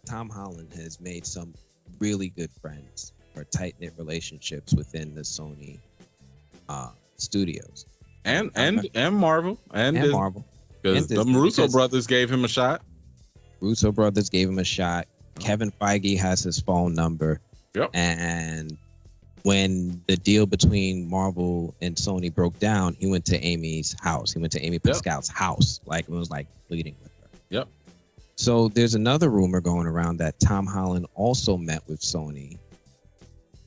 Tom Holland has made some really good friends or tight-knit relationships within the Sony studios. And Marvel. And Marvel. Because the Russo brothers gave him a shot. Russo brothers gave him a shot. Kevin Feige has his phone number. Yep. And when the deal between Marvel and Sony broke down, he went to Amy's house. He went to Amy Pascal's house. Like, it was like pleading with her. Yep. So there's another rumor going around that Tom Holland also met with Sony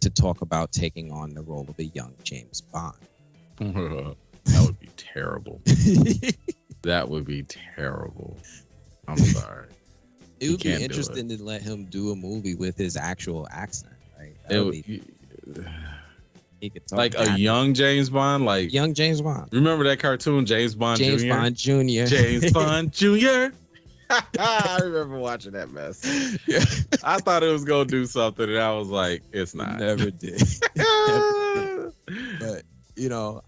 to talk about taking on the role of a young James Bond. That would be terrible. That would be terrible. I'm sorry. It would be interesting to let him do a movie with his actual accent, right? He could talk like a young James Bond, like young James Bond. Remember that cartoon, James Bond Jr.? James Bond Jr. James Bond Jr. I remember watching that mess. Yeah. I thought it was gonna do something, and I was like, "It's not." Never did. But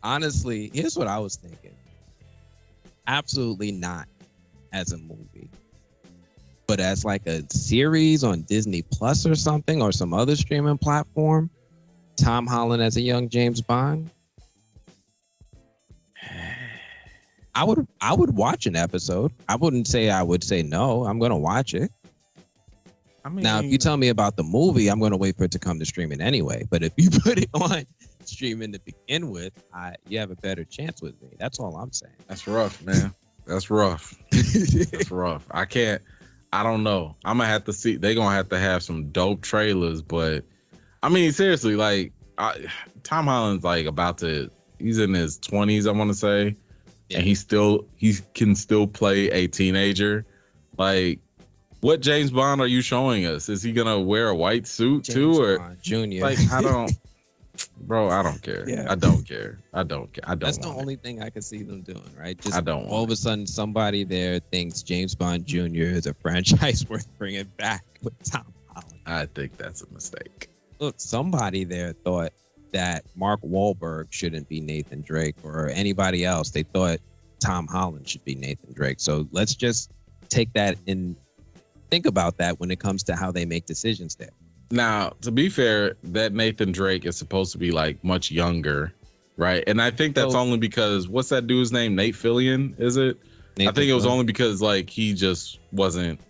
honestly, here's what I was thinking. Absolutely not as a movie, but as like a series on Disney Plus or something, or some other streaming platform. Tom Holland as a young James Bond. I would watch an episode. I wouldn't say I would say no. I'm gonna watch it. I mean, now, if you tell me about the movie, I'm gonna wait for it to come to streaming anyway. But if you put it on streaming to begin with, you have a better chance with me. That's all I'm saying. That's rough, man. That's rough. That's rough. I don't know. I'm gonna have to see. They're gonna have to have some dope trailers, but I mean, seriously, like Tom Holland's like he's in his 20s, I want to say. Yeah. And he can still play a teenager. Like, what James Bond are you showing us? Is he gonna wear a white suit James too, or Bond Jr.? Like, I don't, bro. I don't care. Yeah. I don't care. That's the only thing I can see them doing, right? Just I don't. All of a sudden, somebody there thinks James Bond Jr. is a franchise worth bringing back with Tom Holland. I think that's a mistake. Look, somebody there thought that Mark Wahlberg shouldn't be Nathan Drake, or anybody else. They thought Tom Holland should be Nathan Drake. So let's just take that and think about that when it comes to how they make decisions there. Now, to be fair, that Nathan Drake is supposed to be like much younger, right? And I think that's only because, what's that dude's name? Nate Fillion, is it? I think it was only because like he just wasn't,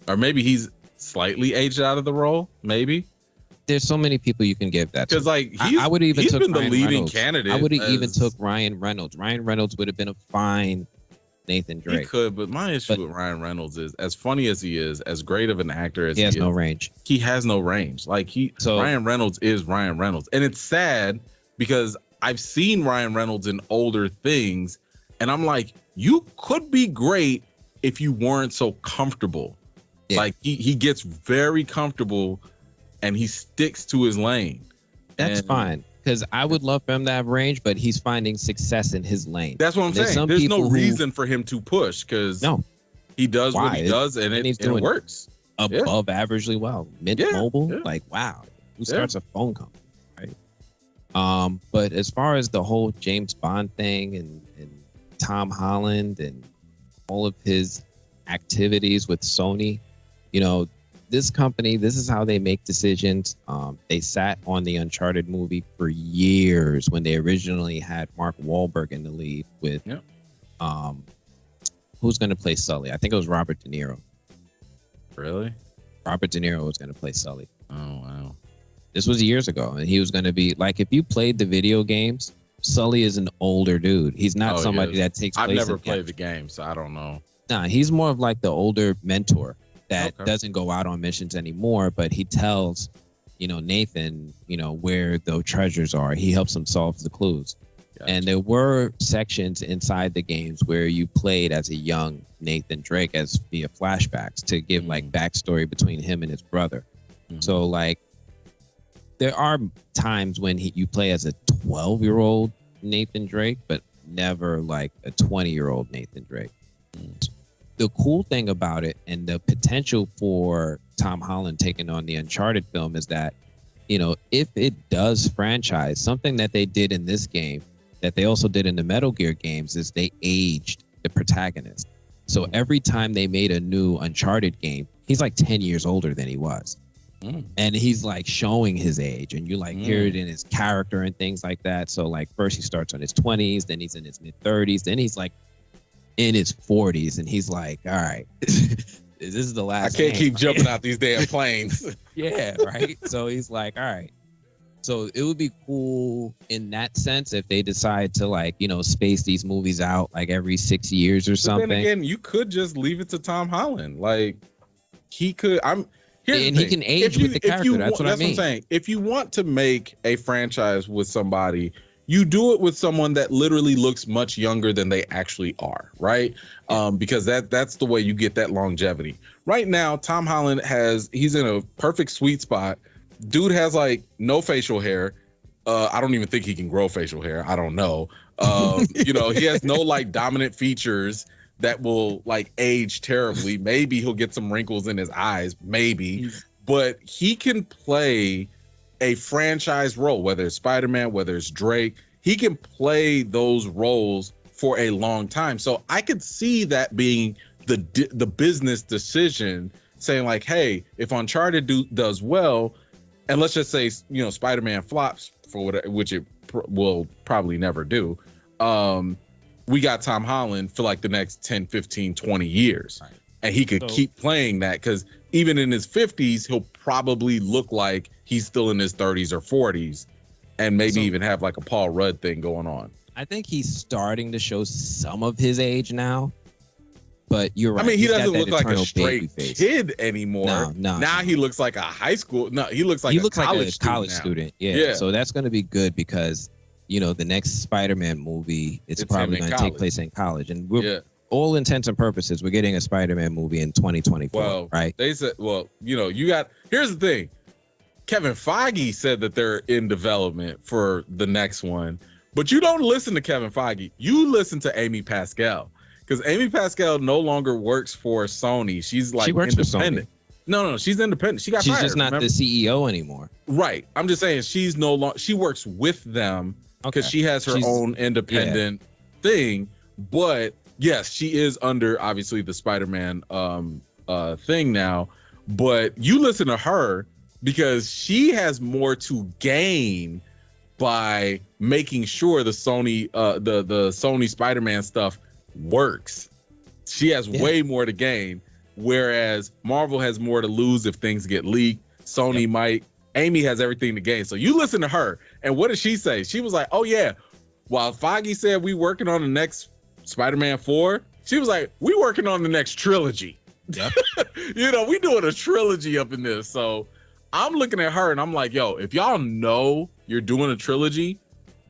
or maybe he's slightly aged out of the role, maybe. There's so many people you can give that to. Because like I would even took been Ryan the leading Reynolds. candidate. I would have even took Ryan Reynolds. Ryan Reynolds would have been a fine Nathan Drake. He could, but my issue with Ryan Reynolds is, as funny as he is, as great of an actor as he has no range. He has no range. Like Ryan Reynolds is Ryan Reynolds, and it's sad because I've seen Ryan Reynolds in older things, and I'm like, you could be great if you weren't so comfortable. Yeah. Like he gets very comfortable. And he sticks to his lane. That's fine. Because I would love for him to have range, but he's finding success in his lane. That's what I'm saying. There's no reason for him to push, because he does what he does, and it works. Above averagely well. Mint Mobile, like, wow. Who starts a phone company, right? But as far as the whole James Bond thing and Tom Holland and all of his activities with Sony, this company, this is how they make decisions. They sat on the Uncharted movie for years when they originally had Mark Wahlberg in the lead with, who's going to play Sully? I think it was Robert De Niro. Really? Robert De Niro was going to play Sully. Oh, wow. This was years ago, and he was going to be, like, if you played the video games, Sully is an older dude. He's not somebody that takes place. I've never played the game, so I don't know. Nah, he's more of like the older mentor that doesn't go out on missions anymore, but he tells, Nathan, where the treasures are. He helps him solve the clues. Gotcha. And there were sections inside the games where you played as a young Nathan Drake as via flashbacks to give like backstory between him and his brother. Mm-hmm. So like there are times when you play as a 12-year-old Nathan Drake, but never like a 20-year-old Nathan Drake. Mm. The cool thing about it and the potential for Tom Holland taking on the Uncharted film is that, if it does franchise, something that they did in this game that they also did in the Metal Gear games is they aged the protagonist. So every time they made a new Uncharted game, he's like 10 years older than he was. And he's like showing his age, and you like hear it in his character and things like that. So like first he starts on his 20s, then he's in his mid 30s, then he's like in his 40s, and he's like, all right, this is the last. I can't keep jumping out these damn planes. Yeah, right. So he's like, all right. So it would be cool in that sense if they decide to like, you know, space these movies out like every 6 years or something. Then again, you could just leave it to Tom Holland. Like he could. He can age with the character. That's what I mean. That's what I'm saying. If you want to make a franchise with somebody, you do it with someone that literally looks much younger than they actually are, right? Because that's the way you get that longevity. Right now, Tom Holland he's in a perfect sweet spot. Dude has like no facial hair. I don't even think he can grow facial hair. I don't know. You know, he has no like dominant features that will like age terribly. Maybe he'll get some wrinkles in his eyes, maybe, but he can play a franchise role, whether it's Spider-Man, whether it's Drake. He can play those roles for a long time. So I could see that being the business decision, saying like, hey, if Uncharted does well, and let's just say, you know, Spider-Man flops for whatever, which it will probably never do. We got Tom Holland for like the next 10, 15, 20 years. Right. And he could keep playing that, because even in his 50s, he'll probably look like he's still in his 30s or 40s, and maybe even have like a Paul Rudd thing going on. I think he's starting to show some of his age now, but you're right. I mean, he doesn't look like a straight kid anymore. No. Now he looks like a high school. No, he looks like a college student. Yeah. So that's going to be good, because you know, the next Spider-Man movie, it's probably going to take place in college. And we're all intents and purposes, we're getting a Spider-Man movie in 2024, right? They said, well, you know, here's the thing. Kevin Feige said that they're in development for the next one, but you don't listen to Kevin Feige. You listen to Amy Pascal, because Amy Pascal no longer works for Sony. She's like independent. No, she's independent. She's fired, just not the CEO anymore. Right. I'm just saying she works with them, because she has her own independent thing. But yes, she is under obviously the Spider-Man thing now. But you listen to her, because she has more to gain by making sure the Sony the Sony Spider-Man stuff works. She has way more to gain, whereas Marvel has more to lose if things get leaked. Sony might. Amy has everything to gain. So you listen to her, and what did she say? She was like, oh yeah, while Feige said we working on the next Spider-Man 4, she was like, we working on the next trilogy. Yep. You know, we doing a trilogy up in this. So I'm looking at her and I'm like, yo, if y'all know you're doing a trilogy,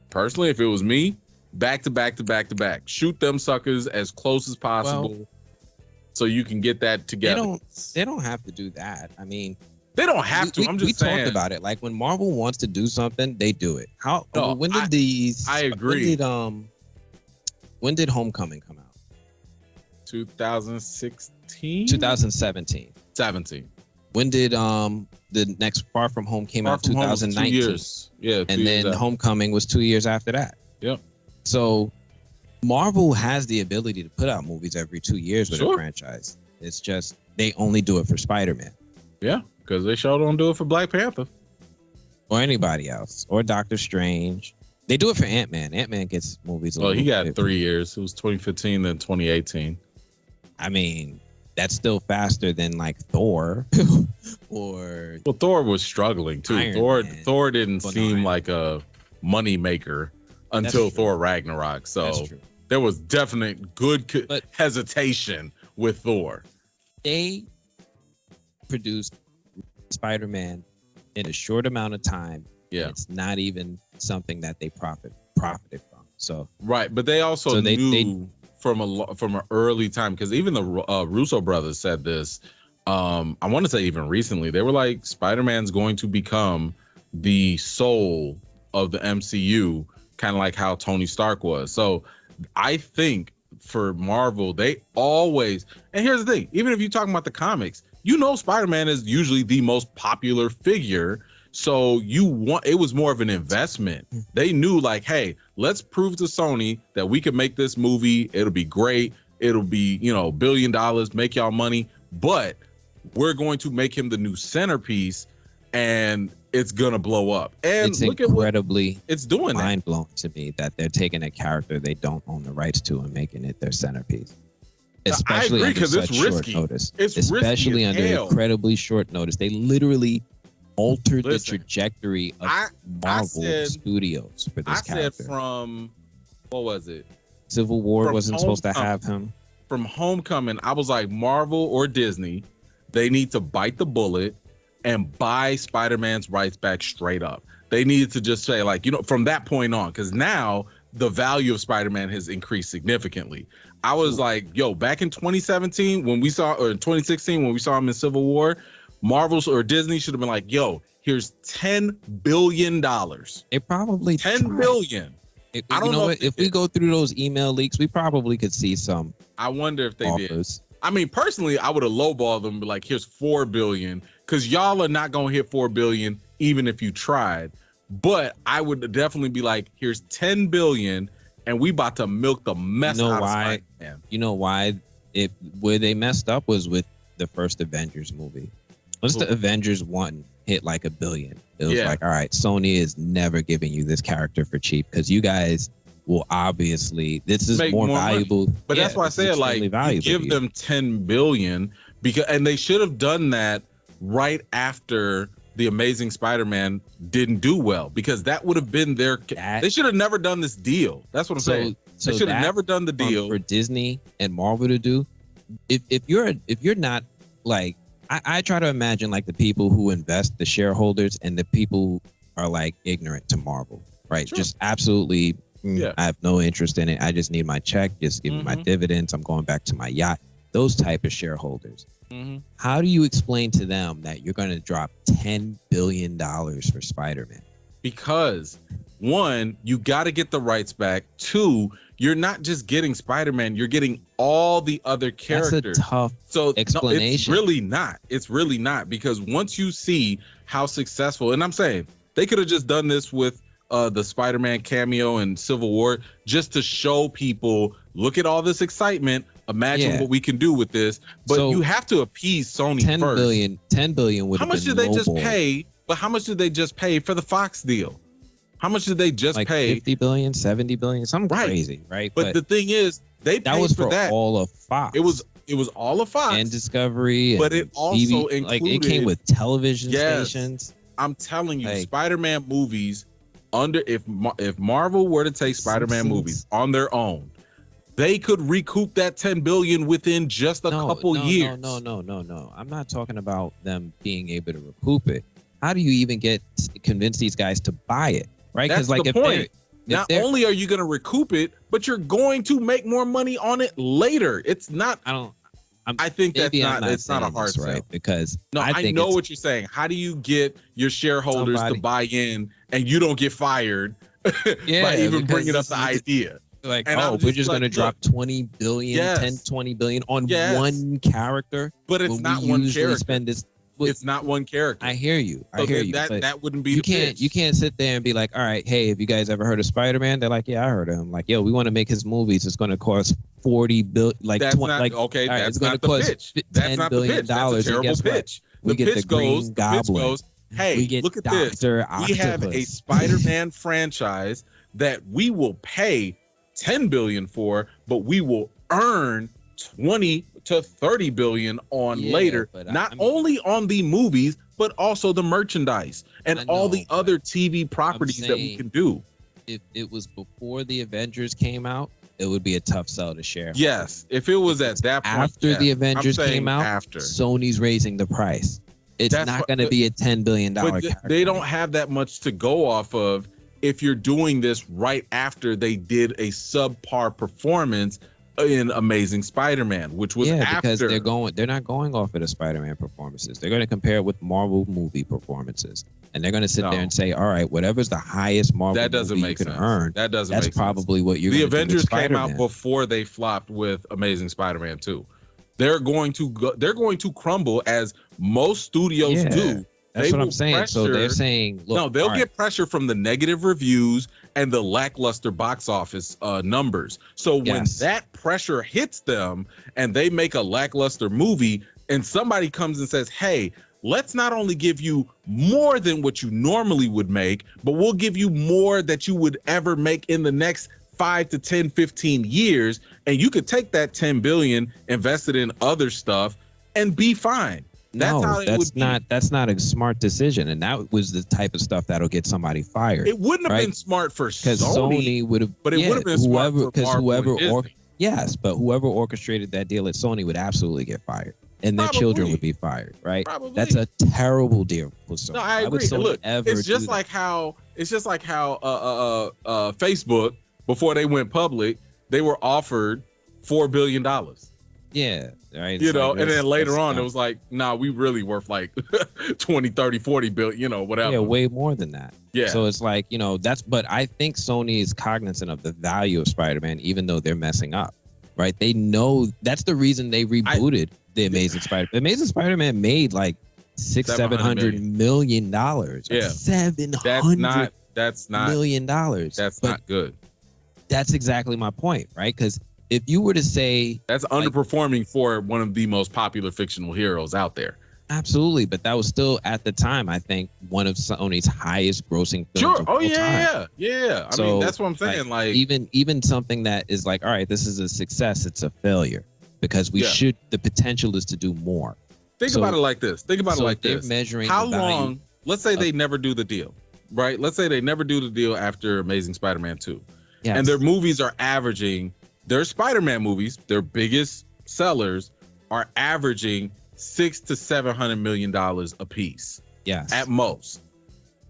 personally, if it was me, back to back to back to back, shoot them suckers as close as possible, so you can get that together. They don't have to do that. I mean, they don't have to. I'm just saying. We talked about it. Like when Marvel wants to do something, they do it. When did these? I agree. When did Homecoming come out? 2016. 2017. 17. When did the next Far From Home came out? 2019. 2 years. Yeah. And then Homecoming was 2 years after that. Yep. So Marvel has the ability to put out movies every 2 years with a franchise. It's just they only do it for Spider-Man. Yeah, because they sure don't do it for Black Panther. Or anybody else. Or Doctor Strange. They do it for Ant-Man. Ant-Man gets movies. Well, he got 3 years. It was 2015, then 2018. I mean, that's still faster than like Thor. Well, Thor was struggling too. Thor didn't seem like a money maker until Thor Ragnarok. So there was definite good hesitation with Thor. They produced Spider-Man in a short amount of time. Yeah, it's not even something that they profited from. So right, but they also knew from an early time, because even the Russo brothers said this. I want to say even recently, they were like, Spider-Man's going to become the soul of the MCU, kind of like how Tony Stark was. So I think for Marvel, they always, and here's the thing, even if you're talking about the comics, you know, Spider-Man is usually the most popular figure. So it was more of an investment. They knew like, hey, let's prove to Sony that we can make this movie. It'll be great. It'll be, $1 billion, make y'all money. But we're going to make him the new centerpiece, and it's gonna blow up. And it's look incredibly at what it's doing. Mind blowing to me that they're taking a character they don't own the rights to and making it their centerpiece. Especially I agree, under such it's short risky. notice. It's especially risky under incredibly short notice. They literally altered the trajectory of Marvel Studios for this character. I said from, what was it? Civil War wasn't supposed to have him. From Homecoming, I was like, Marvel or Disney, they need to bite the bullet and buy Spider-Man's rights back straight up. They needed to just say, like, from that point on, because now the value of Spider-Man has increased significantly. I was like, yo, back in 2017 when we saw, or 2016 when we saw him in Civil War, Marvel's or Disney should have been like, yo, here's $10 billion. It probably $10 billion. I don't know if we go through those email leaks, we probably could see some. I wonder if they offers. did. I mean, personally, I would have lowballed them, but like, here's $4 billion, because y'all are not gonna hit $4 billion even if you tried. But I would definitely be like, here's $10 billion, and we about to milk the mess out of Spider-Man. You know why? Where they messed up was with the first Avengers movie. Once the Avengers 1 hit like $1 billion, it was like, all right, Sony is never giving you this character for cheap, because you guys will obviously, this is more valuable. Money. But that's why I said, like, you give them $10 billion, and they should have done that right after The Amazing Spider-Man didn't do well, because that would have been they should have never done this deal. That's what I'm saying. They should have never done the deal for Disney and Marvel to do. If you're not like, I try to imagine like the people who invest, the shareholders, and the people who are like ignorant to Marvel, right? Sure. Just absolutely, I have no interest in it. I just need my check. Just give me my dividends. I'm going back to my yacht. Those type of shareholders. How do you explain to them that you're going to drop $10 billion for Spider-Man? Because one, you got to get the rights back. Two, you're not just getting Spider-Man, you're getting all the other characters. That's a tough explanation. No, it's really not, because once you see how successful, and I'm saying they could have just done this with the Spider-Man cameo in Civil War, just to show people, look at all this excitement. Imagine what we can do with this. But so, you have to appease Sony first. $10 billion would have been. How much did they just pay? But how much did they just pay for the Fox deal? How much did they just pay? 50 billion, 70 billion, something crazy, right? But the thing is, they paid that was for that. All of Fox. It was all of Fox and Discovery, but it also included, like, it came with television stations. I'm telling you, Spider-Man movies if Marvel were to take Spider-Man movies on their own, they could recoup that $10 billion within just a couple years. No. I'm not talking about them being able to recoup it. How do you even convince these guys to buy it? Right? That's the point. Not only are you going to recoup it, but you're going to make more money on it later. It's not. I think it's not a hard sell. Right? Because I know what you're saying. How do you get your shareholders to buy in and you don't get fired by even bringing up the idea? Like, we're just going to drop 20 billion, 10, 20 billion on one character. But it's not one character. It's not one character. I hear you. That wouldn't be the pitch. You can't sit there and be like, all right, hey, have you guys ever heard of Spider-Man? They're like, yeah, I heard of him. Like, yo, we want to make his movies. It's going to cost $40 billion. Like, that's not okay. Right, that's not the pitch. That's not the pitch. That's a terrible pitch. The pitch goes, hey, look at this. We have a Spider-Man franchise that we will pay $10 billion for, but we will earn 20 to 30 billion on later, not only on the movies, but also the merchandise and all the other TV properties that we can do. If it was before the Avengers came out, it would be a tough sell to share. Yes, if it was at that point. After the Avengers came out, Sony's raising the price. It's not going to be a $10 billion character. They don't have that much to go off of if you're doing this right after they did a subpar performance in Amazing Spider-Man, which was after. Because they're not going off of the Spider-Man performances. They're going to compare it with Marvel movie performances, and they're going to sit there and say, all right, whatever's the highest Marvel movie you can earn, that's probably what you're. The Avengers came out before they flopped with Amazing Spider-Man 2. They're going to crumble, as most studios do. That's what I'm saying. So they're saying, look, they'll get pressure from the negative reviews and the lackluster box office numbers. So when that pressure hits them and they make a lackluster movie, and somebody comes and says, hey, let's not only give you more than what you normally would make, but we'll give you more that you would ever make in the next 5 to 10, 15 years. And you could take that 10 billion, invest it in other stuff and be fine. That's not a smart decision. And that was the type of stuff that'll get somebody fired. It wouldn't have been smart for Sony would have, but it would have been smart for Marvel and Disney. Yes, but whoever orchestrated that deal at Sony would absolutely get fired. And their children would be fired, right? Probably. That's a terrible deal for Sony. No, I agree. Look, it's just like how Facebook, before they went public, they were offered $4 billion. Yeah, right. You know, and then later on, it was like, nah, we really worth like 20, 30, 40 billion, you know, whatever. Yeah, way more than that. Yeah. So it's like, you know, but I think Sony is cognizant of the value of Spider-Man, even though they're messing up, right? They know that's the reason they rebooted the Amazing Spider-Man. The Amazing Spider-Man made like $700 million. Yeah. That's not million dollars. That's not good. That's exactly my point, right? Because if you were to say that's underperforming for one of the most popular fictional heroes out there. Absolutely, but that was still at the time, I think, one of Sony's highest grossing films. Sure. Of all time. Yeah. I mean, that's what I'm saying. Like even something that is like, all right, this is a success, it's a failure because the potential is to do more. Think about it like this. Measuring how long? Let's say they never do the deal, right? Let's say they never do the deal after Amazing Spider-Man 2, and their movies are averaging. Their Spider-Man movies, their biggest sellers, are averaging $600 to $700 million a piece. Yes, at most.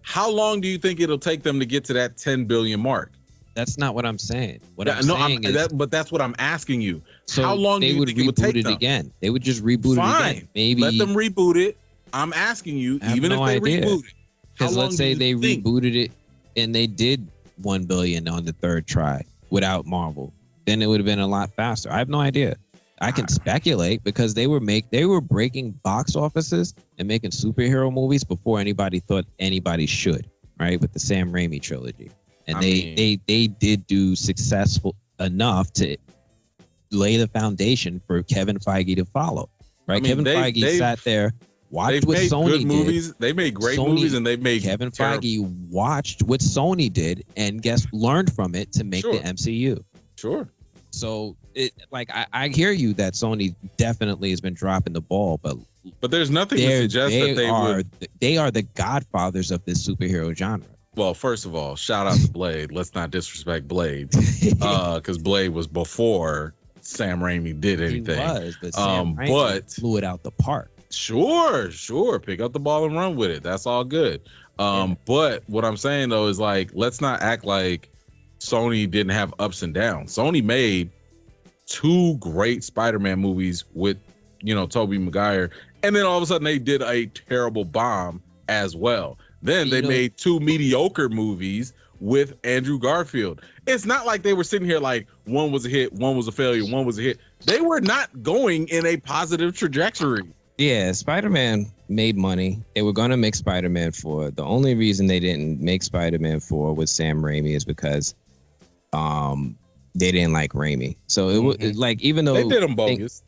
How long do you think it'll take them to get to that 10 billion mark? That's not what I'm saying. But that's what I'm asking you. So how long do you think it would take them? Again? They would just reboot it again. Maybe let them reboot it. I'm asking you, even if they reboot it. Because let's say they rebooted it and they did 1 billion on the third try without Marvel. Then it would have been a lot faster. I have no idea. I can speculate because they were breaking box offices and making superhero movies before anybody thought anybody should, right? With the Sam Raimi trilogy. And they did do successful enough to lay the foundation for Kevin Feige to follow, right? Kevin Feige sat there, watched what Sony did. Movies. They made great movies and they made Kevin Feige watched what Sony did and learned from it to make the MCU. Sure. So I hear you that Sony definitely has been dropping the ball, but there's nothing to suggest that they are the godfathers of this superhero genre. Well, first of all, shout out to Blade. Let's not disrespect Blade, because Blade was before Sam Raimi did anything. He was, but Sam Raimi blew it out the park. Sure. Pick up the ball and run with it. That's all good. But what I'm saying though is like, let's not act like Sony didn't have ups and downs. Sony made 2 great Spider-Man movies with, Tobey Maguire, and then all of a sudden they did a terrible bomb as well. Then they made 2 mediocre movies with Andrew Garfield. It's not like they were sitting here like one was a hit, one was a failure, one was a hit. They were not going in a positive trajectory. Yeah, Spider-Man made money. They were going to make Spider-Man 4. The only reason they didn't make Spider-Man 4 with Sam Raimi is because they didn't like Raimi. So it was like, even though they did them bogus.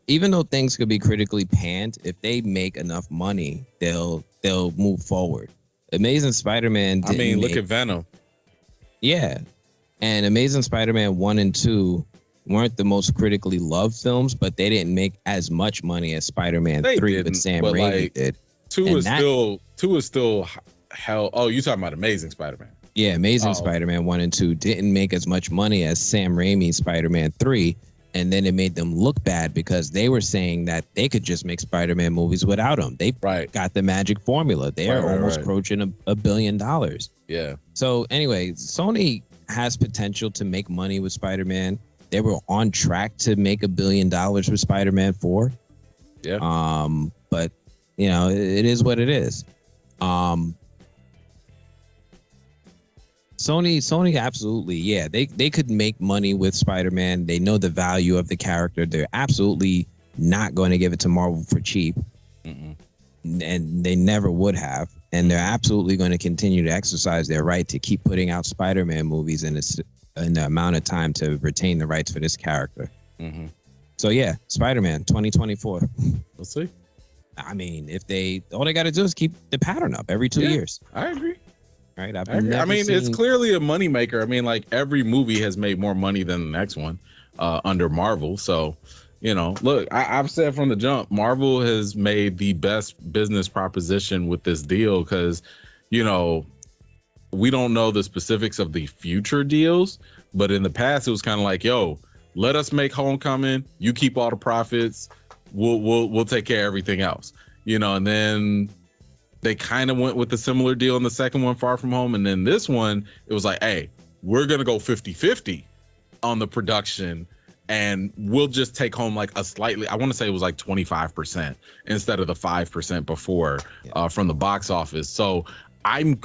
Even though things could be critically panned, if they make enough money, they'll move forward. Amazing Spider-Man look at Venom. Yeah. And Amazing Spider-Man 1 and 2 weren't the most critically loved films, but they didn't make as much money as Spider-Man 3 with Sam Raimi did. 2 is still hell. Oh, you talking about Amazing Spider-Man? Yeah, Amazing Spider-Man 1 and 2 didn't make as much money as Sam Raimi's Spider-Man 3, and then it made them look bad because they were saying that they could just make Spider-Man movies without him. They got the magic formula. They are almost approaching $1 billion. Yeah. So anyway, Sony has potential to make money with Spider-Man. They were on track to make $1 billion with Spider-Man 4. Yeah. But it is what it is. Sony absolutely, yeah. They could make money with Spider-Man. They know the value of the character. They're absolutely not going to give it to Marvel for cheap. Mm-mm. And they never would have. And they're absolutely going to continue to exercise their right to keep putting out Spider-Man movies in the amount of time to retain the rights for this character. Mm-hmm. So yeah, Spider-Man 2024. We'll see. I mean, if all they got to do is keep the pattern up every 2 years. I agree. Right. I mean, it's clearly a moneymaker. I mean, like every movie has made more money than the next one under Marvel. So, look, I've said from the jump, Marvel has made the best business proposition with this deal because, we don't know the specifics of the future deals, but in the past it was kind of like, yo, let us make Homecoming. You keep all the profits. We'll take care of everything else, and then they kind of went with a similar deal in the second one, Far From Home. And then this one, it was like, hey, we're going to go 50-50 on the production and we'll just take home like a slightly, I want to say it was like 25% instead of the 5% before from the box office. So I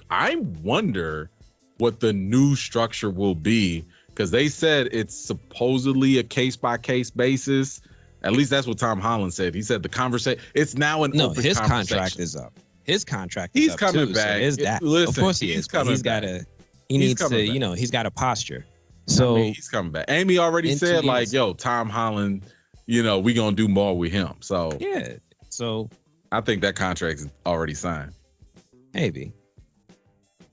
wonder what the new structure will be because they said it's supposedly a case by case basis. At least that's what Tom Holland said. He said the conversation, it's now an open his conversation. Contract is up. His contract is he's up coming too, back. So is that. Listen, of course he is. He's got to, he needs to, he's got a posture. So he's coming back. Amy already said like, yo, Tom Holland, we going to do more with him. So yeah. So I think that contract is already signed. Maybe.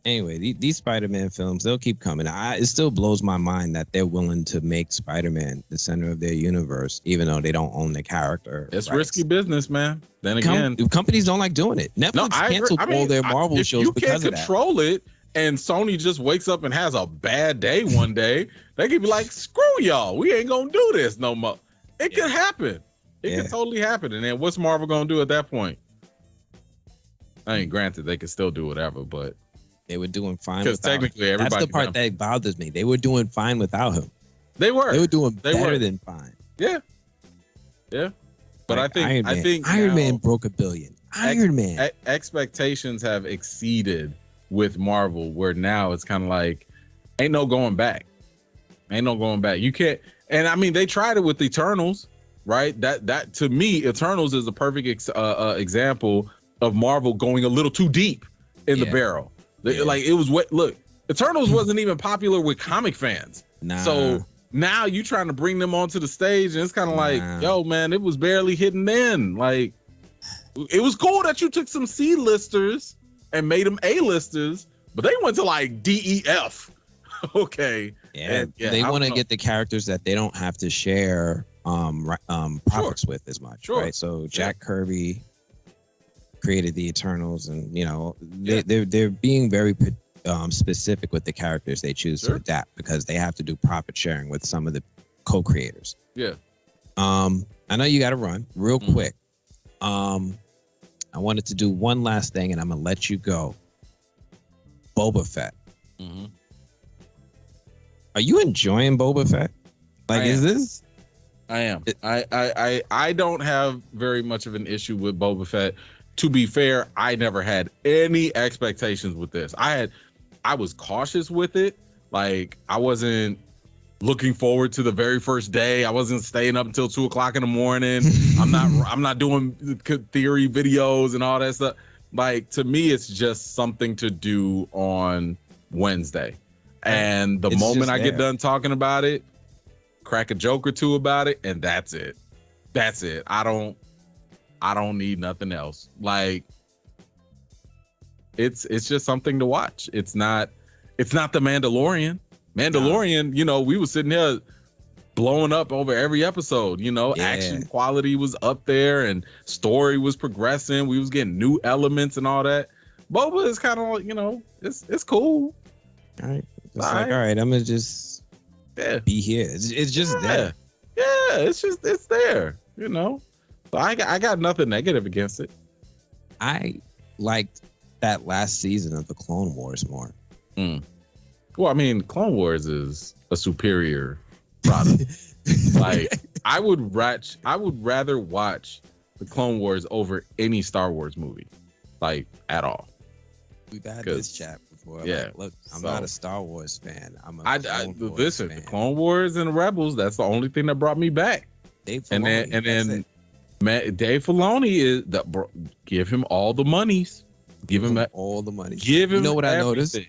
Anyway, these Spider-Man films, they'll keep coming. It still blows my mind that they're willing to make Spider-Man the center of their universe, even though they don't own the character. It's risky business, man. Then again, companies don't like doing it. Netflix canceled all their Marvel shows because of that. If you can't control it, and Sony just wakes up and has a bad day one day, they could be like, screw y'all. We ain't going to do this no more. It could happen. It could totally happen. And then what's Marvel going to do at that point? I mean, granted, they could still do whatever, but they were doing fine. Because technically, everybody. That's the part that bothers me. They were doing fine without him. They were. They were doing better than fine. Yeah. Yeah. But like I think Iron Man broke $1 billion. Iron Man. Expectations have exceeded with Marvel, where now it's kind of like, ain't no going back. Ain't no going back. You can't. And I mean, they tried it with Eternals, right? That to me, Eternals is a perfect example of Marvel going a little too deep in the barrel. Like it was what look, Eternals wasn't even popular with comic fans. Nah. So now you trying to bring them onto the stage and it's kind of like, yo, man, it was barely hitting then. Like it was cool that you took some C-listers and made them A-listers, but they went to like DEF. Okay. Yeah. They want to get the characters that they don't have to share profits with as much. Right. So Jack Kirby created the Eternals, and they're being very specific with the characters they choose to adapt because they have to do profit sharing with some of the co-creators. Yeah. I know you got to run real quick. I wanted to do one last thing, and I'm gonna let you go. Boba Fett. Mm-hmm. Are you enjoying Boba Fett? Like, is this? I am. I don't have very much of an issue with Boba Fett. To be fair, I never had any expectations with this. I was cautious with it. Like I wasn't looking forward to the very first day. I wasn't staying up until 2:00 in the morning. I'm not doing theory videos and all that stuff. Like to me, it's just something to do on Wednesday. And the moment I get done talking about it, crack a joke or two about it, and that's it. That's it. I don't need nothing else. Like it's just something to watch. It's not the Mandalorian. We were sitting here blowing up over every episode, action quality was up there and story was progressing. We was getting new elements and all that. Boba is kind of like, it's cool. All right. It's all right, I'm gonna just be here. It's just there. Yeah, it's there, So I got nothing negative against it. I liked that last season of the Clone Wars more. Well, I mean, Clone Wars is a superior product. Like, I would rather watch the Clone Wars over any Star Wars movie, like at all. We've had this chat before. Yeah, like, look, I'm not a Star Wars fan. I'm a Clone Wars fan. The Clone Wars and Rebels. That's the only thing that brought me back. Dave Filoni, and then. Man, Dave Filoni is give him all the monies. Give him all the money. Give him. You know what everything.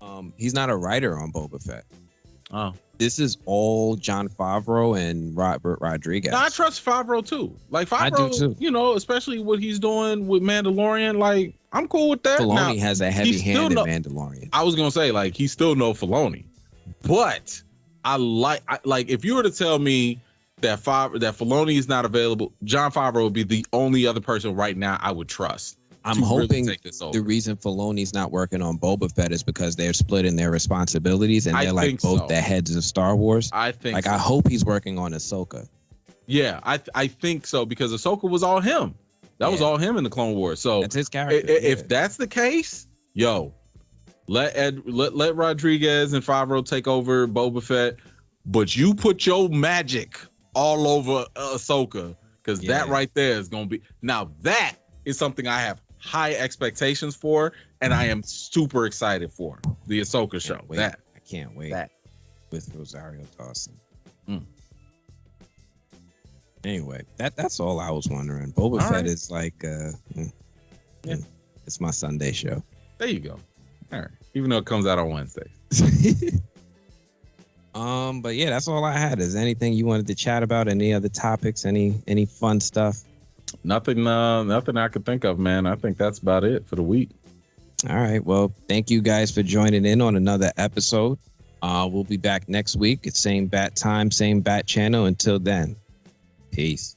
I noticed? He's not a writer on Boba Fett. Oh. This is all Jon Favreau and Robert Rodriguez. No, I trust Favreau too. Like Favreau, I do too. You know, especially what he's doing with Mandalorian. Like, I'm cool with that. Filoni has a heavy hand in Mandalorian. I was gonna say, like, he's still no Filoni, but I like if you were to tell me that Filoni is not available, Jon Favreau would be the only other person right now I would trust. I'm hoping the reason Filoni's not working on Boba Fett is because they're splitting their responsibilities and they're like both the heads of Star Wars. I think I hope he's working on Ahsoka. Yeah, I think so because Ahsoka was all him. That was all him in the Clone Wars. So that's his character. If that's the case, let Rodriguez and Favreau take over Boba Fett, but you put your magic all over Ahsoka because that right there is gonna be that is something I have high expectations for, and I am super excited for the Ahsoka show. I can't wait. With Rosario Dawson. Anyway, that's all I was wondering. Boba Fett is like, it's my Sunday show. There you go. All right, even though it comes out on Wednesdays. But yeah, that's all I had. Is anything you wanted to chat about? Any other topics? Any fun stuff? Nothing I could think of, man. I think that's about it for the week. All right. Well, thank you guys for joining in on another episode. We'll be back next week. It's same bat time, same bat channel. Until then, peace.